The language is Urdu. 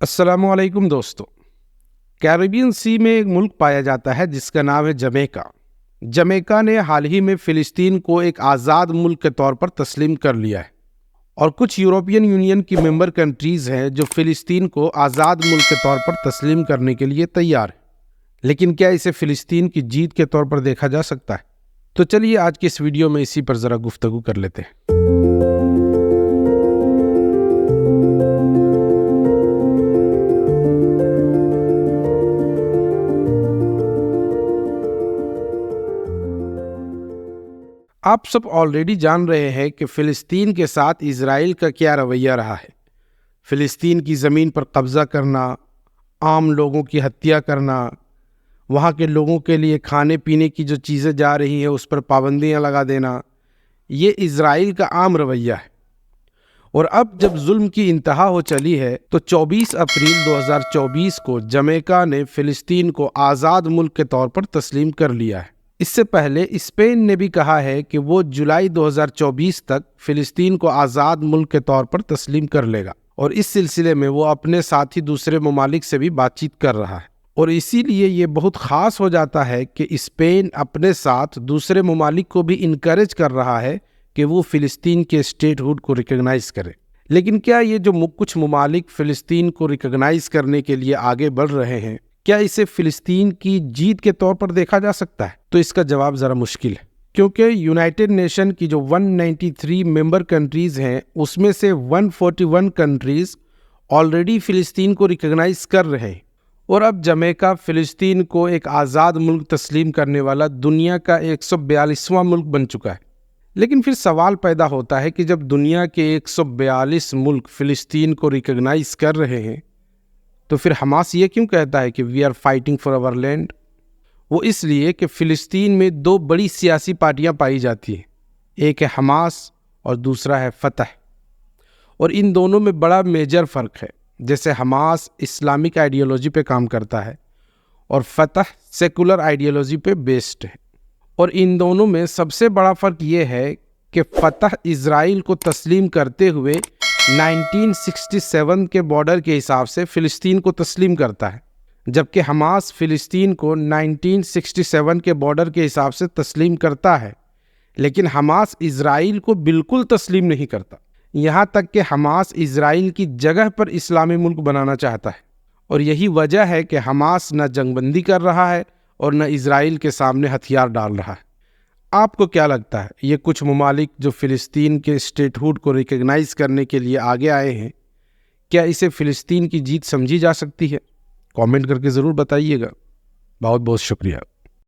السلام علیکم دوستو۔ کیریبین سی میں ایک ملک پایا جاتا ہے جس کا نام ہے جمیکا۔ جمیکا نے حال ہی میں فلسطین کو ایک آزاد ملک کے طور پر تسلیم کر لیا ہے، اور کچھ یورپین یونین کی ممبر کنٹریز ہیں جو فلسطین کو آزاد ملک کے طور پر تسلیم کرنے کے لیے تیار ہیں۔ لیکن کیا اسے فلسطین کی جیت کے طور پر دیکھا جا سکتا ہے؟ تو چلیے آج کی اس ویڈیو میں اسی پر ذرا گفتگو کر لیتے ہیں۔ آپ سب آلریڈی جان رہے ہیں کہ فلسطین کے ساتھ اسرائیل کا کیا رویہ رہا ہے۔ فلسطین کی زمین پر قبضہ کرنا، عام لوگوں کی ہتیا کرنا، وہاں کے لوگوں کے لیے کھانے پینے کی جو چیزیں جا رہی ہیں اس پر پابندیاں لگا دینا، یہ اسرائیل کا عام رویہ ہے۔ اور اب جب ظلم کی انتہا ہو چلی ہے تو 24 اپریل 2024 کو جمیکا نے فلسطین کو آزاد ملک کے طور پر تسلیم کر لیا ہے۔ اس سے پہلے اسپین نے بھی کہا ہے کہ وہ جولائی 2024 تک فلسطین کو آزاد ملک کے طور پر تسلیم کر لے گا، اور اس سلسلے میں وہ اپنے ساتھی دوسرے ممالک سے بھی بات چیت کر رہا ہے۔ اور اسی لیے یہ بہت خاص ہو جاتا ہے کہ اسپین اپنے ساتھ دوسرے ممالک کو بھی انکریج کر رہا ہے کہ وہ فلسطین کے اسٹیٹ ہوڈ کو ریکگنائز کرے۔ لیکن کیا یہ جو کچھ ممالک فلسطین کو ریکگنائز کرنے کے لیے آگے بڑھ رہے ہیں، کیا اسے فلسطین کی جیت کے طور پر دیکھا جا سکتا ہے؟ تو اس کا جواب ذرا مشکل ہے، کیونکہ یونائٹڈ نیشن کی جو 193 ممبر کنٹریز ہیں اس میں سے 141 کنٹریز آلریڈی فلسطین کو ریکگنائز کر رہے ہیں، اور اب جمیکا فلسطین کو ایک آزاد ملک تسلیم کرنے والا دنیا کا 142واں ملک بن چکا ہے۔ لیکن پھر سوال پیدا ہوتا ہے کہ جب دنیا کے 142 ملک فلسطین کو ریکگنائز کر رہے ہیں تو پھر حماس یہ کیوں کہتا ہے کہ we are fighting for our land? وہ اس لیے کہ فلسطین میں دو بڑی سیاسی پارٹیاں پائی جاتی ہیں، ایک ہے حماس اور دوسرا ہے فتح، اور ان دونوں میں بڑا میجر فرق ہے۔ جیسے حماس اسلامک آئیڈیالوجی پہ کام کرتا ہے اور فتح سیکولر آئیڈیالوجی پہ بیسڈ ہے، اور ان دونوں میں سب سے بڑا فرق یہ ہے کہ فتح اسرائیل کو تسلیم کرتے ہوئے 1967 کے بارڈر کے حساب سے فلسطین کو تسلیم کرتا ہے، جبکہ حماس فلسطین کو 1967 کے بارڈر کے حساب سے تسلیم کرتا ہے، لیکن حماس اسرائیل کو بالکل تسلیم نہیں کرتا، یہاں تک کہ حماس اسرائیل کی جگہ پر اسلامی ملک بنانا چاہتا ہے۔ اور یہی وجہ ہے کہ حماس نہ جنگ بندی کر رہا ہے اور نہ اسرائیل کے سامنے ہتھیار ڈال رہا ہے۔ آپ کو کیا لگتا ہے، یہ کچھ ممالک جو فلسطین کے اسٹیٹ ہوڈ کو ریکگنائز کرنے کے لیے آگے آئے ہیں، کیا اسے فلسطین کی جیت سمجھی جا سکتی ہے؟ کامنٹ کر کے ضرور بتائیے گا۔ بہت بہت شکریہ۔